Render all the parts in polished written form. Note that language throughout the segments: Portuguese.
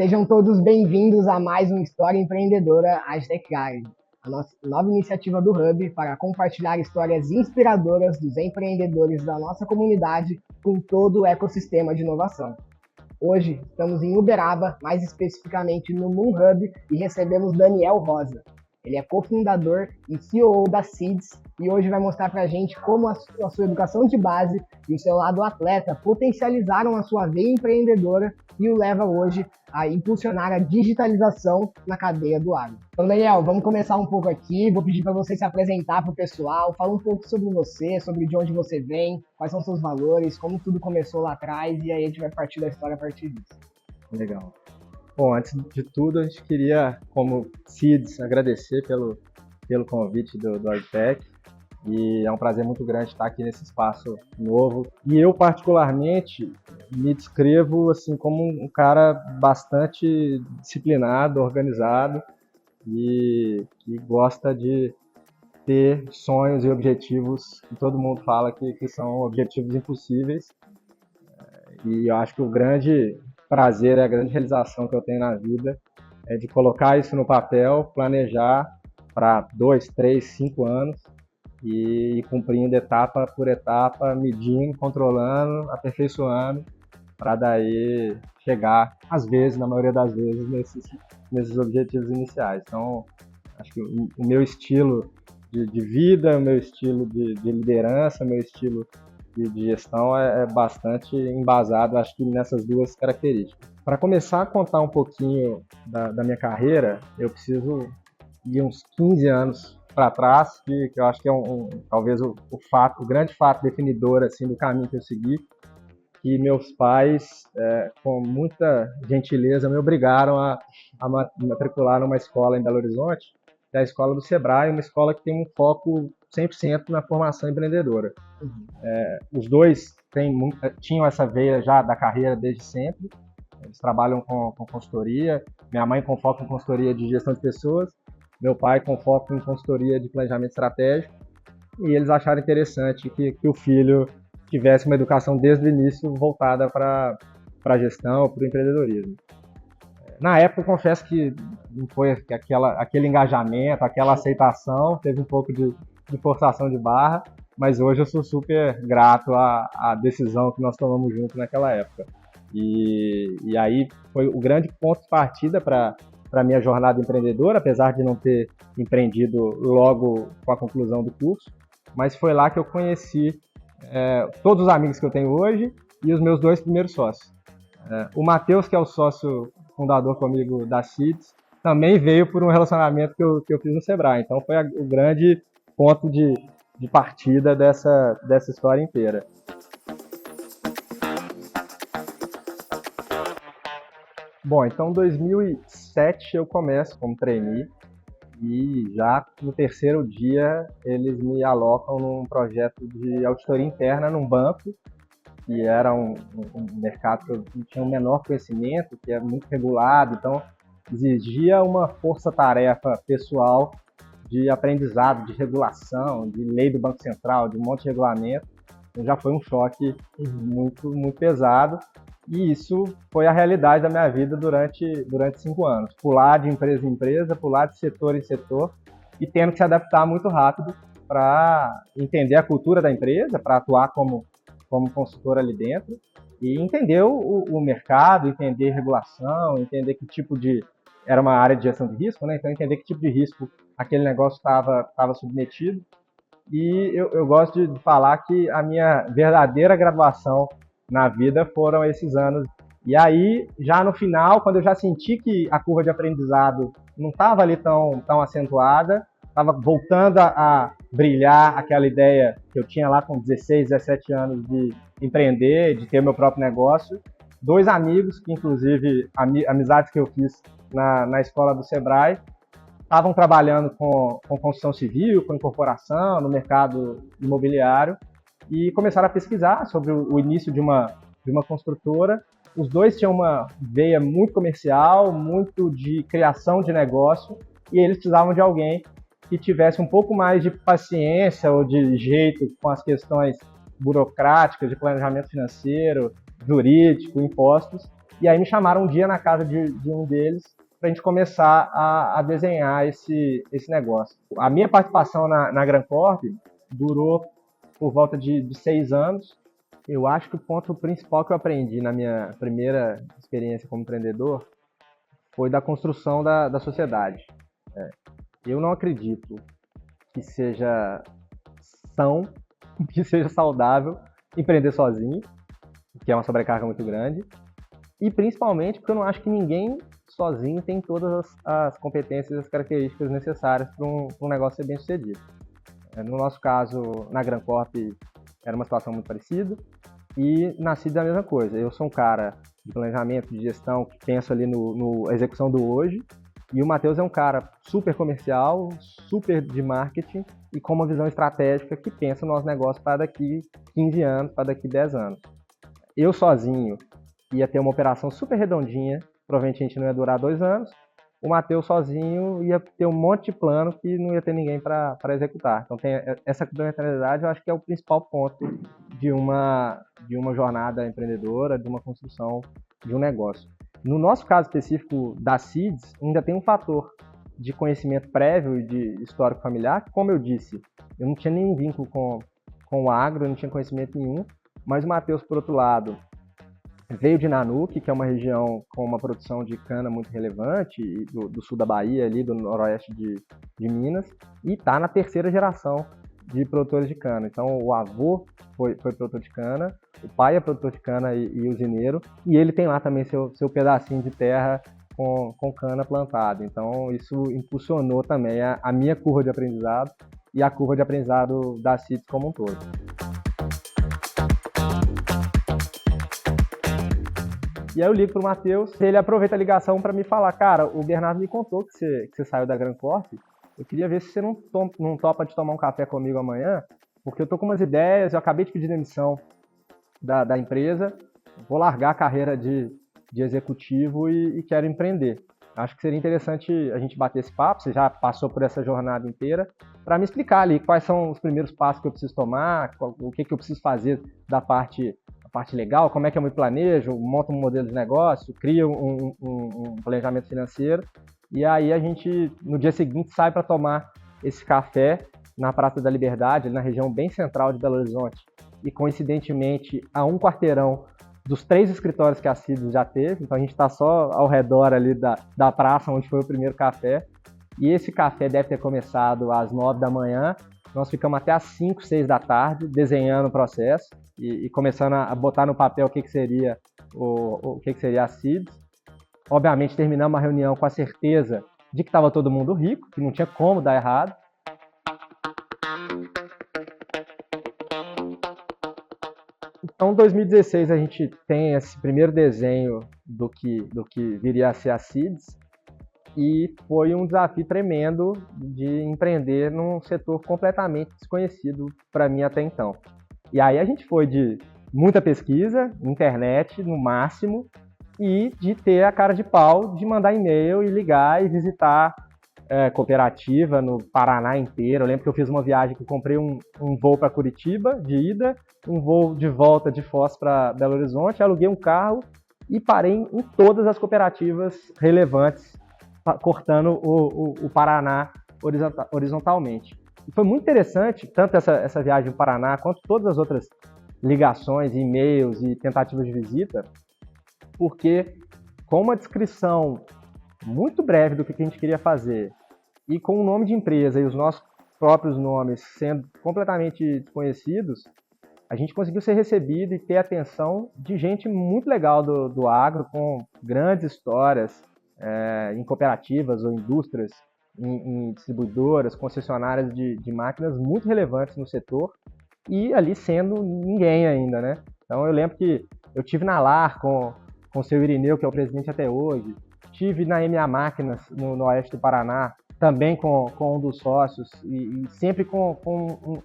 Sejam todos bem-vindos a mais uma História Empreendedora Hashtag Garage, a nossa nova iniciativa do Hub para compartilhar histórias inspiradoras dos empreendedores da nossa comunidade com todo o ecossistema de inovação. Hoje estamos em Uberaba, mais especificamente no Moon Hub, e recebemos Daniel Rosa. Ele é cofundador e CEO da Seeds e hoje vai mostrar para a gente como a sua educação de base e o seu lado atleta potencializaram a sua veia empreendedora e o leva hoje a impulsionar a digitalização na cadeia do agro. Então, Daniel, vamos começar um pouco aqui. Vou pedir para você se apresentar para o pessoal, falar um pouco sobre você, sobre de onde você vem, quais são seus valores, como tudo começou lá atrás, e aí a gente vai partir da história a partir disso. Legal. Bom, antes de tudo, a gente queria, como Seeds, agradecer pelo convite do AgTech, e é um prazer muito grande estar aqui nesse espaço novo. E eu, particularmente, me descrevo assim, como um cara bastante disciplinado, organizado, e que gosta de ter sonhos e objetivos que todo mundo fala que são objetivos impossíveis. E eu acho que o grande prazer, a grande realização que eu tenho na vida é de colocar isso no papel, planejar para 2, 3, 5 anos e ir cumprindo etapa por etapa, medindo, controlando, aperfeiçoando, para daí chegar, às vezes, na maioria das vezes, nesses objetivos iniciais. Então, acho que o meu estilo de vida, o meu estilo de liderança, o meu estilo de gestão é bastante embasado, acho que nessas duas características. Para começar a contar um pouquinho da minha carreira, eu preciso ir uns 15 anos para trás, que eu acho que é talvez o grande fato definidor assim, do caminho que eu segui, que meus pais, com muita gentileza, me obrigaram a matricular numa escola em Belo Horizonte, que é a escola do Sebrae, uma escola que tem um foco 100% na formação empreendedora. Os dois tinham essa veia já da carreira desde sempre. Eles trabalham com consultoria. Minha mãe com foco em consultoria de gestão de pessoas. Meu pai com foco em consultoria de planejamento estratégico. E eles acharam interessante que o filho tivesse uma educação desde o início voltada para a gestão, para o empreendedorismo. Na época, eu confesso que não foi aquele engajamento, aquela aceitação, teve um pouco de forçação de barra, mas hoje eu sou super grato à decisão que nós tomamos junto naquela época. E aí foi o grande ponto de partida para a minha jornada empreendedora, apesar de não ter empreendido logo com a conclusão do curso, mas foi lá que eu conheci todos os amigos que eu tenho hoje e os meus 2 primeiros sócios. O Matheus, que é o sócio fundador comigo da Seeds, também veio por um relacionamento que eu fiz no Sebrae, então foi o grande ponto de partida dessa história inteira. Bom, então em 2007 eu começo como trainee e já no 3º dia eles me alocam num projeto de auditoria interna num banco, que era um mercado que eu não tinha o menor conhecimento, que é muito regulado, então exigia uma força-tarefa pessoal de aprendizado, de regulação, de lei do Banco Central, de um monte de regulamento. Então já foi um choque muito, muito pesado. E isso foi a realidade da minha vida durante 5 anos. Pular de empresa em empresa, pular de setor em setor e tendo que se adaptar muito rápido para entender a cultura da empresa, para atuar como consultor ali dentro e entender o mercado, entender regulação, entender que tipo de... Era uma área de gestão de risco, né? Então entender que tipo de risco aquele negócio estava submetido. E eu gosto de falar que a minha verdadeira graduação na vida foram esses anos. E aí, já no final, quando eu já senti que a curva de aprendizado não estava ali tão acentuada, estava voltando a brilhar aquela ideia que eu tinha lá com 16, 17 anos de empreender, de ter meu próprio negócio. 2 amigos, que inclusive amizades que eu fiz na escola do Sebrae, estavam trabalhando com construção civil, com incorporação, no mercado imobiliário, e começaram a pesquisar sobre o início de uma construtora. Os 2 tinham uma veia muito comercial, muito de criação de negócio, e eles precisavam de alguém que tivesse um pouco mais de paciência ou de jeito com as questões burocráticas, de planejamento financeiro, jurídico, impostos, E aí me chamaram um dia na casa de um deles para a gente começar a desenhar esse negócio. A minha participação na Gran Corp durou por volta de 6 anos. Eu acho que o ponto principal que eu aprendi na minha primeira experiência como empreendedor foi da construção da sociedade. Eu não acredito que seja são, que seja saudável empreender sozinho, que é uma sobrecarga muito grande, e principalmente porque eu não acho que ninguém sozinho tem todas as competências e as características necessárias para um negócio ser bem sucedido. No nosso caso, na Gran Corp, era uma situação muito parecida, e na CIDS é a mesma coisa. Eu sou um cara de planejamento, de gestão, que penso ali no execução do hoje, e o Matheus é um cara super comercial, super de marketing e com uma visão estratégica que pensa no nosso negócio para daqui 15 anos, para daqui 10 anos. Eu sozinho ia ter uma operação super redondinha, provavelmente a gente não ia durar 2 anos. O Matheus sozinho ia ter um monte de plano que não ia ter ninguém para executar. Então tem essa complementariedade, eu acho que é o principal ponto de uma jornada empreendedora, de uma construção de um negócio. No nosso caso específico da CIDS, ainda tem um fator de conhecimento prévio e de histórico familiar, que, como eu disse, eu não tinha nenhum vínculo com o agro, eu não tinha conhecimento nenhum, mas o Matheus, por outro lado, veio de Nanuque, que é uma região com uma produção de cana muito relevante, do sul da Bahia, ali, do noroeste de Minas, e está na 3ª geração de produtores de cana. Então, o avô foi produtor de cana, o pai é produtor de cana e usineiro, e ele tem lá também seu pedacinho de terra com cana plantada. Então, isso impulsionou também a minha curva de aprendizado e a curva de aprendizado da CIDS como um todo. E aí eu ligo pro Matheus, ele aproveita a ligação para me falar, cara, o Bernardo me contou que você saiu da Gran Corp, eu queria ver se você não topa de tomar um café comigo amanhã, porque eu tô com umas ideias, eu acabei de pedir demissão da empresa, vou largar a carreira de executivo e quero empreender. Acho que seria interessante a gente bater esse papo, você já passou por essa jornada inteira, para me explicar ali quais são os primeiros passos que eu preciso tomar, o que eu preciso fazer da parte legal, como é que eu me planejo, monto um modelo de negócio, crio um planejamento financeiro, e aí a gente, no dia seguinte, sai para tomar esse café na Praça da Liberdade, na região bem central de Belo Horizonte, e coincidentemente a um quarteirão dos 3 escritórios que a CIDS já teve, então a gente está só ao redor ali da praça onde foi o primeiro café, e esse café deve ter começado às 9 da manhã, nós ficamos até às 5, 6 da tarde desenhando o processo e começando a botar no papel o que seria a CIDS. Obviamente terminamos a reunião com a certeza de que estava todo mundo rico, que não tinha como dar errado. Então, em 2016, a gente tem esse primeiro desenho do que viria a ser a CIDS, e foi um desafio tremendo de empreender num setor completamente desconhecido para mim até então. E aí a gente foi de muita pesquisa, internet no máximo, e de ter a cara de pau de mandar e-mail e ligar e visitar cooperativa no Paraná inteiro. Eu lembro que eu fiz uma viagem que eu comprei um voo para Curitiba de ida, um voo de volta de Foz para Belo Horizonte, aluguei um carro e parei em todas as cooperativas relevantes, cortando o Paraná horizontalmente. E foi muito interessante, tanto essa viagem ao Paraná, quanto todas as outras ligações, e-mails e tentativas de visita, porque com uma descrição muito breve do que a gente queria fazer, e com o nome de empresa e os nossos próprios nomes sendo completamente desconhecidos, a gente conseguiu ser recebido e ter a atenção de gente muito legal do agro, com grandes histórias em cooperativas ou indústrias, em distribuidoras, concessionárias de máquinas muito relevantes no setor, e ali sendo ninguém ainda, né? Então eu lembro que eu tive na LAR com o seu Irineu, que é o presidente até hoje, tive na MA Máquinas, no oeste do Paraná, também com um dos sócios, e sempre com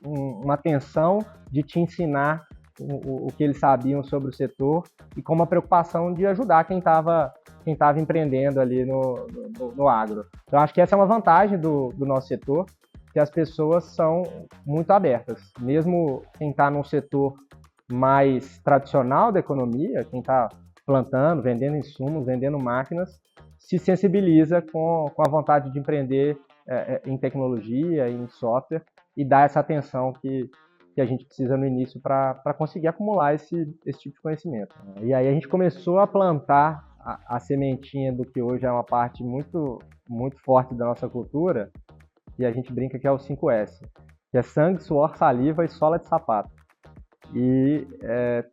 uma atenção de te ensinar o que eles sabiam sobre o setor e com uma preocupação de ajudar quem estava empreendendo ali no agro. Então, acho que essa é uma vantagem do nosso setor, que as pessoas são muito abertas. Mesmo quem está num setor mais tradicional da economia, quem está plantando, vendendo insumos, vendendo máquinas, se sensibiliza com a vontade de empreender em tecnologia, em software, e dar essa atenção que a gente precisa no início para conseguir acumular esse tipo de conhecimento. E aí a gente começou a plantar a sementinha do que hoje é uma parte muito, muito forte da nossa cultura, e a gente brinca que é o 5S, que é sangue, suor, saliva e sola de sapato. E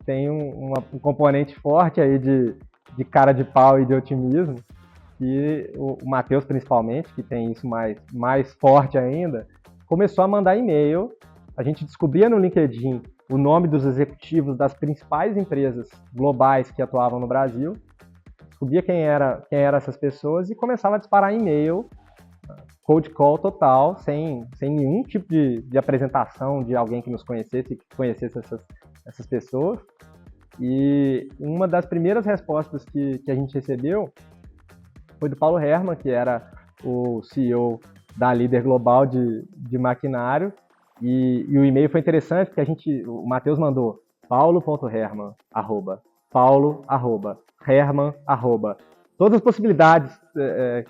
tem um componente forte aí de cara de pau e de otimismo, que o Matheus, principalmente, que tem isso mais forte ainda, começou a mandar e-mail. A gente descobria no LinkedIn o nome dos executivos das principais empresas globais que atuavam no Brasil, descobria quem eram essas pessoas e começava a disparar e-mail, cold call total, sem nenhum tipo de apresentação de alguém que nos conhecesse, que conhecesse essas pessoas. E uma das primeiras respostas que a gente recebeu foi do Paulo Herman, que era o CEO da líder global de maquinário. E o e-mail foi interessante porque o Matheus mandou paulo.herman, paulo, herman, todas as possibilidades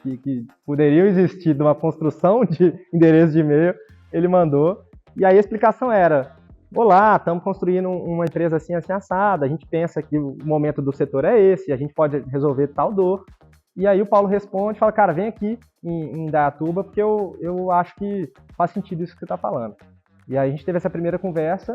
que poderiam existir de uma construção de endereço de e-mail, ele mandou. E aí a explicação era: olá, estamos construindo uma empresa assim assada, a gente pensa que o momento do setor é esse, a gente pode resolver tal dor. E aí o Paulo responde, fala: cara, vem aqui em Indaiatuba, porque eu acho que faz sentido isso que você está falando. E aí a gente teve essa primeira conversa,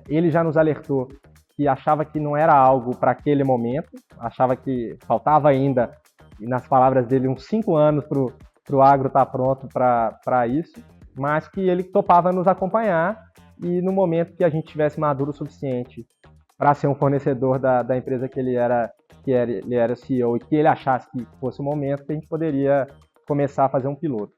ele já nos alertou que achava que não era algo para aquele momento, achava que faltava ainda, e nas palavras dele, uns 5 anos para o agro estar pronto para isso, mas que ele topava nos acompanhar e no momento que a gente tivesse maduro o suficiente para ser um fornecedor da empresa que ele era CEO e que ele achasse que fosse o momento, que a gente poderia começar a fazer um piloto.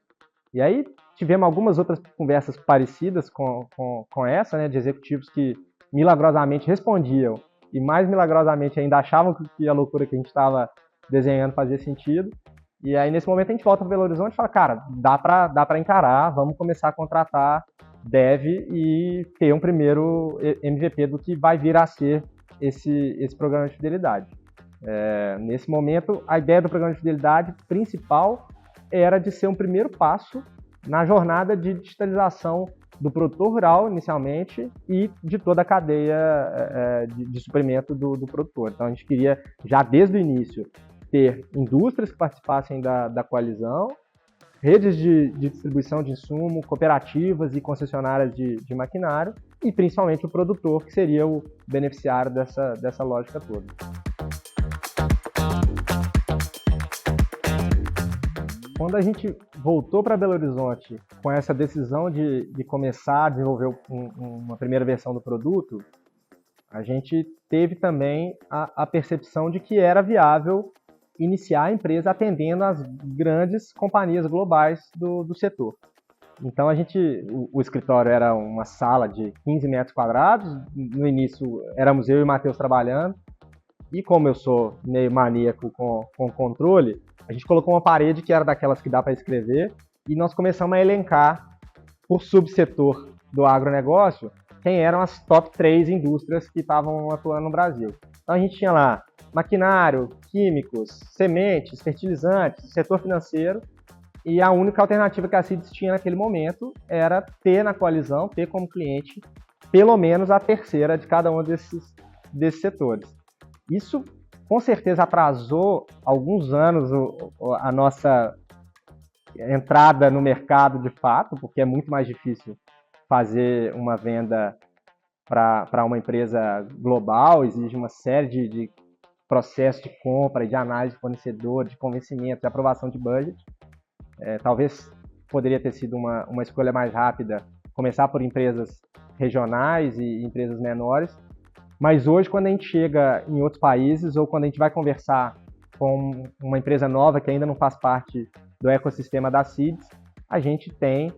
E aí tivemos algumas outras conversas parecidas com essa, né, de executivos que milagrosamente respondiam e mais milagrosamente ainda achavam que a loucura que a gente estava desenhando fazia sentido. E aí nesse momento a gente volta para Belo Horizonte e fala: cara, dá para encarar, vamos começar a contratar dev e ter um primeiro MVP do que vai vir a ser esse programa de fidelidade. Nesse momento, a ideia do programa de fidelidade principal era de ser um primeiro passo na jornada de digitalização do produtor rural, inicialmente, e de toda a cadeia de suprimento do produtor. Então, a gente queria, já desde o início, ter indústrias que participassem da coalizão, redes de distribuição de insumo, cooperativas e concessionárias de maquinário, e principalmente o produtor, que seria o beneficiário dessa lógica toda. Quando a gente voltou para Belo Horizonte com essa decisão de começar a desenvolver uma primeira versão do produto, a gente teve também a percepção de que era viável iniciar a empresa atendendo as grandes companhias globais do setor. Então o escritório era uma sala de 15 metros quadrados, no início éramos eu e o Matheus trabalhando, e como eu sou meio maníaco com controle, a gente colocou uma parede que era daquelas que dá para escrever, e nós começamos a elencar por subsetor do agronegócio quem eram as top 3 indústrias que estavam atuando no Brasil. Então a gente tinha lá maquinário, químicos, sementes, fertilizantes, setor financeiro, e a única alternativa que a CIDS tinha naquele momento era ter na coalizão, ter como cliente, pelo menos a terceira de cada um desses setores. Isso com certeza atrasou alguns anos a nossa entrada no mercado de fato, porque é muito mais difícil fazer uma venda para uma empresa global, exige uma série de processos de compra, de análise de fornecedor, de convencimento, de aprovação de budget. Talvez poderia ter sido uma escolha mais rápida, começar por empresas regionais e empresas menores, mas hoje, quando a gente chega em outros países ou quando a gente vai conversar com uma empresa nova que ainda não faz parte do ecossistema da CIDS, a gente tem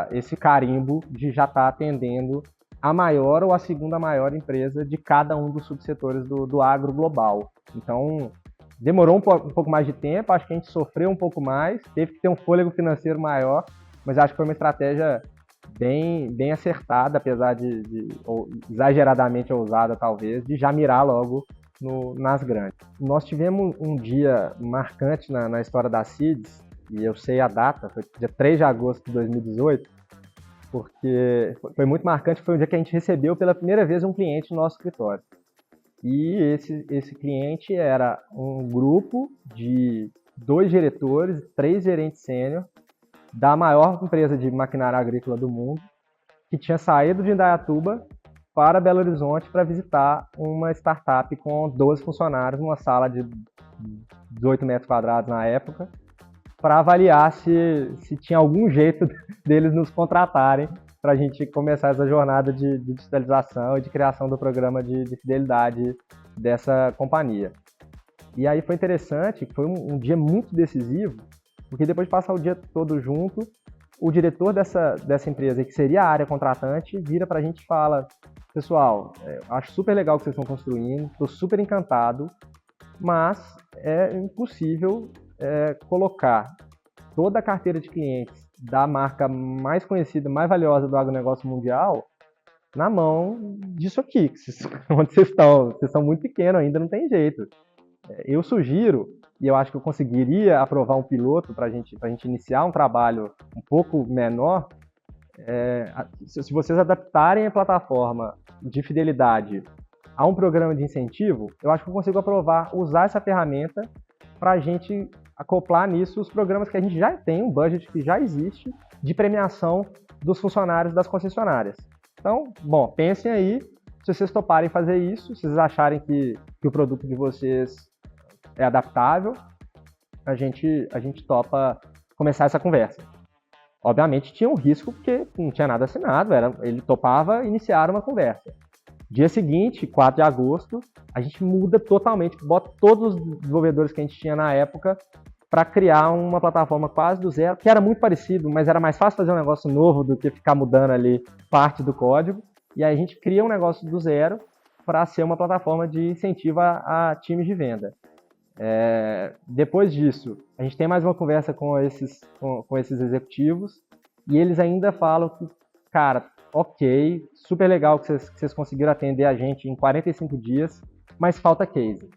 esse carimbo de já estar atendendo a maior ou a segunda maior empresa de cada um dos subsetores do agro global. Então, demorou um pouco mais de tempo, acho que a gente sofreu um pouco mais, teve que ter um fôlego financeiro maior, mas acho que foi uma estratégia bem acertada, apesar de exageradamente ousada, talvez, de já mirar logo nas grandes. Nós tivemos um dia marcante na história da CIDS, e eu sei a data, foi dia 3 de agosto de 2018, porque foi muito marcante, foi o dia que a gente recebeu pela primeira vez um cliente no nosso escritório. E esse cliente era um grupo de 2 diretores, 3 gerentes sênior, da maior empresa de maquinária agrícola do mundo, que tinha saído de Indaiatuba para Belo Horizonte para visitar uma startup com 12 funcionários numa sala de 18 metros quadrados na época, para avaliar se tinha algum jeito deles nos contratarem para a gente começar essa jornada de digitalização e de criação do programa de fidelidade dessa companhia. E aí foi interessante, foi um dia muito decisivo, porque depois de passar o dia todo junto, o diretor dessa empresa, que seria a área contratante, vira para a gente e fala: pessoal, acho super legal o que vocês estão construindo, estou super encantado, mas é impossível colocar toda a carteira de clientes da marca mais conhecida, mais valiosa do agronegócio mundial na mão disso aqui, onde vocês estão. Vocês são muito pequenos ainda, não tem jeito. Eu sugiro, e eu acho que eu conseguiria aprovar um piloto para a gente iniciar um trabalho um pouco menor, se vocês adaptarem a plataforma de fidelidade a um programa de incentivo, eu acho que eu consigo aprovar, usar essa ferramenta para a gente acoplar nisso os programas que a gente já tem, um budget que já existe de premiação dos funcionários das concessionárias. Então, bom, pensem aí, se vocês toparem fazer isso, se vocês acharem que o produto de vocês é adaptável, a gente topa começar essa conversa. Obviamente tinha um risco, porque não tinha nada assinado, ele topava iniciar uma conversa. Dia seguinte, 4 de agosto, a gente muda totalmente, bota todos os desenvolvedores que a gente tinha na época para criar uma plataforma quase do zero, que era muito parecido, mas era mais fácil fazer um negócio novo do que ficar mudando ali parte do código. E aí a gente cria um negócio do zero para ser uma plataforma de incentivo a times de venda. Depois disso, a gente tem mais uma conversa com esses executivos e eles ainda falam que, cara, ok, super legal que vocês conseguiram atender a gente em 45 dias, mas falta case.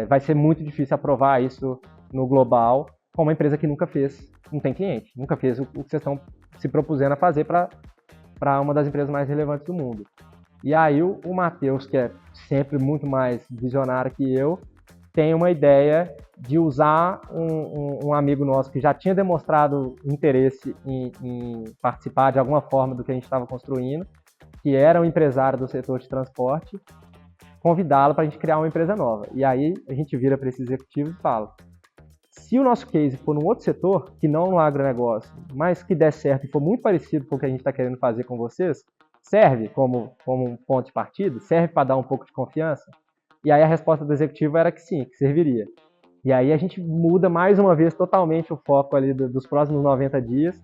Vai ser muito difícil aprovar isso no global com uma empresa que nunca fez, não tem cliente, nunca fez o que vocês estão se propusendo a fazer para uma das empresas mais relevantes do mundo. E aí o Matheus, que é sempre muito mais visionário que eu, tem uma ideia de usar um amigo nosso que já tinha demonstrado interesse em participar de alguma forma do que a gente estava construindo, que era um empresário do setor de transporte, convidá-lo para a gente criar uma empresa nova. E aí a gente vira para esses executivos e fala: se o nosso case for num outro setor, que não no agronegócio, mas que der certo e for muito parecido com o que a gente está querendo fazer com vocês, serve como um ponto de partida? Serve para dar um pouco de confiança? E aí a resposta do executivo era que sim, que serviria. E aí a gente muda mais uma vez totalmente o foco ali dos próximos 90 dias,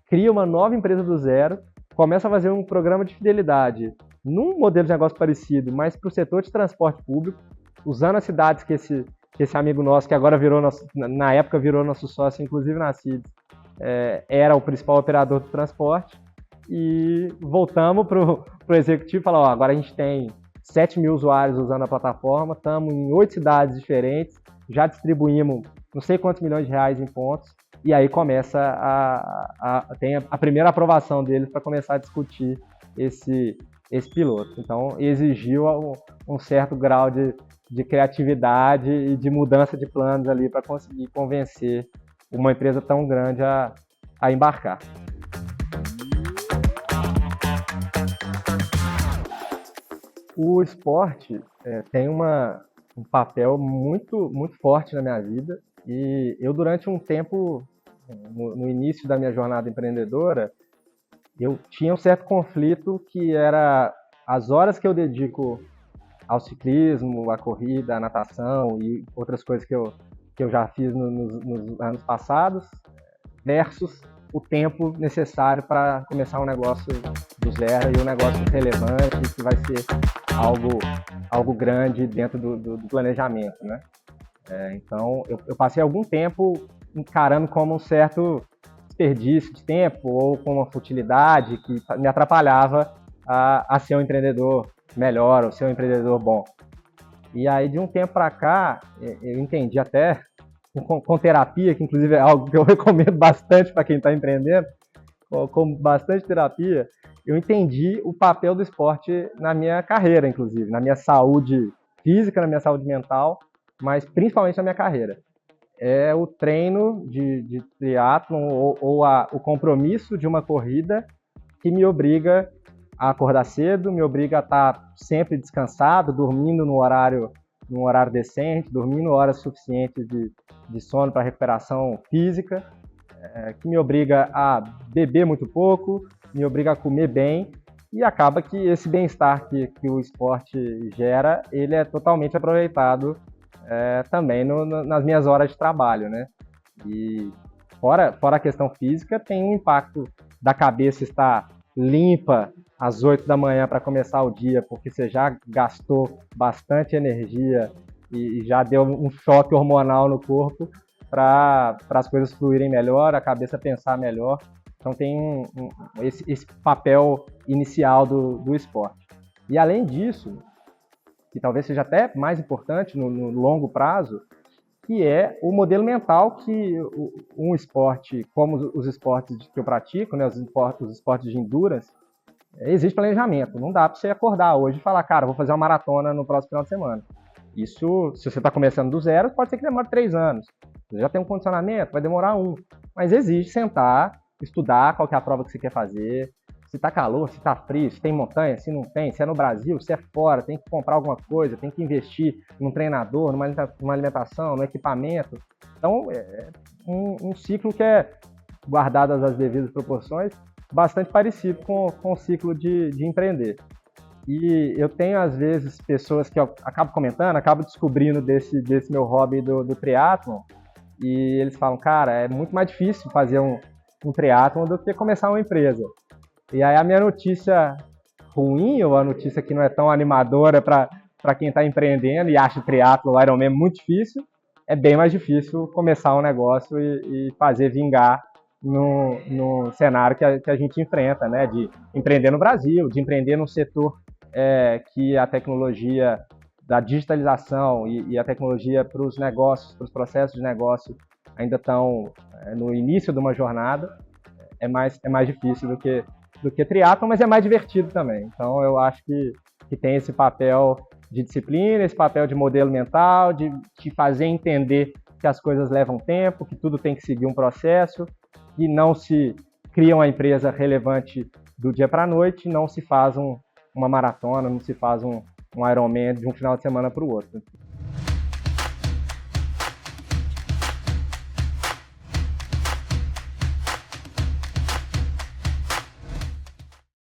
cria uma nova empresa do zero, começa a fazer um programa de fidelidade num modelo de negócio parecido, mas para o setor de transporte público, usando as cidades que esse amigo nosso, que agora na época virou nosso sócio, inclusive na CIDS, era o principal operador do transporte. E voltamos para o executivo e falamos: agora a gente tem 7 mil usuários usando a plataforma, estamos em 8 cidades diferentes, já distribuímos não sei quantos milhões de reais em pontos, e aí começa tem a primeira aprovação deles para começar a discutir esse piloto. Então exigiu um certo grau de criatividade e de mudança de planos ali para conseguir convencer uma empresa tão grande a embarcar. O esporte tem um papel muito, muito forte na minha vida, e eu, durante um tempo, no início da minha jornada empreendedora, eu tinha um certo conflito, que era as horas que eu dedico ao ciclismo, à corrida, à natação e outras coisas que eu já fiz nos anos passados, versus o tempo necessário para começar um negócio do zero, e um negócio relevante, que vai ser algo grande dentro do planejamento, né? Então, eu passei algum tempo encarando como um certo desperdício de tempo, ou com uma futilidade que me atrapalhava a ser um empreendedor melhor, ou ser um empreendedor bom. E aí, de um tempo para cá, eu entendi até com terapia, que inclusive é algo que eu recomendo bastante para quem está empreendendo, com bastante terapia, eu entendi o papel do esporte na minha carreira, inclusive, na minha saúde física, na minha saúde mental, mas principalmente na minha carreira. É o treino de triatlon ou o compromisso de uma corrida que me obriga a acordar cedo, me obriga a estar sempre descansado, dormindo num horário decente, dormindo horas suficientes de sono para recuperação física, que me obriga a beber muito pouco, me obriga a comer bem, e acaba que esse bem-estar que o esporte gera, ele é totalmente aproveitado também nas minhas horas de trabalho, né? E fora a questão física, tem um impacto da cabeça estar limpa às 8 da manhã para começar o dia, porque você já gastou bastante energia e já deu um choque hormonal no corpo para as coisas fluírem melhor, a cabeça pensar melhor. Então tem esse papel inicial do esporte. E além disso, que talvez seja até mais importante no longo prazo, que é o modelo mental que um esporte, como os esportes que eu pratico, né, os esportes de endurance, existe planejamento. Não dá para você acordar hoje e falar, cara, vou fazer uma maratona no próximo final de semana. Isso, se você está começando do zero, pode ser que demore 3 anos. Você já tem um condicionamento, vai demorar 1. Mas exige sentar, estudar qual que é a prova que você quer fazer, se tá calor, se tá frio, se tem montanha, se não tem, se é no Brasil, se é fora, tem que comprar alguma coisa, tem que investir num treinador, numa alimentação, no equipamento. Então, é um ciclo que é, guardadas as devidas proporções, bastante parecido com o ciclo de empreender. E eu tenho, às vezes, pessoas que eu acabo comentando, acabo descobrindo desse meu hobby do triatlon, e eles falam, cara, é muito mais difícil fazer um triatlon do que começar uma empresa. E aí a minha notícia ruim, ou a notícia que não é tão animadora para quem está empreendendo e acha o triatlo, o Ironman muito difícil, é bem mais difícil começar um negócio e fazer vingar no cenário que a gente enfrenta, né? De empreender no Brasil, de empreender num setor que a tecnologia da digitalização e a tecnologia para os negócios, para os processos de negócio ainda estão no início de uma jornada, é mais difícil do que triatlon, mas é mais divertido também. Então eu acho que tem esse papel de disciplina, esse papel de modelo mental, de te fazer entender que as coisas levam tempo, que tudo tem que seguir um processo, e não se cria uma empresa relevante do dia para a noite, não se faz uma maratona, não se faz um Ironman de um final de semana para o outro.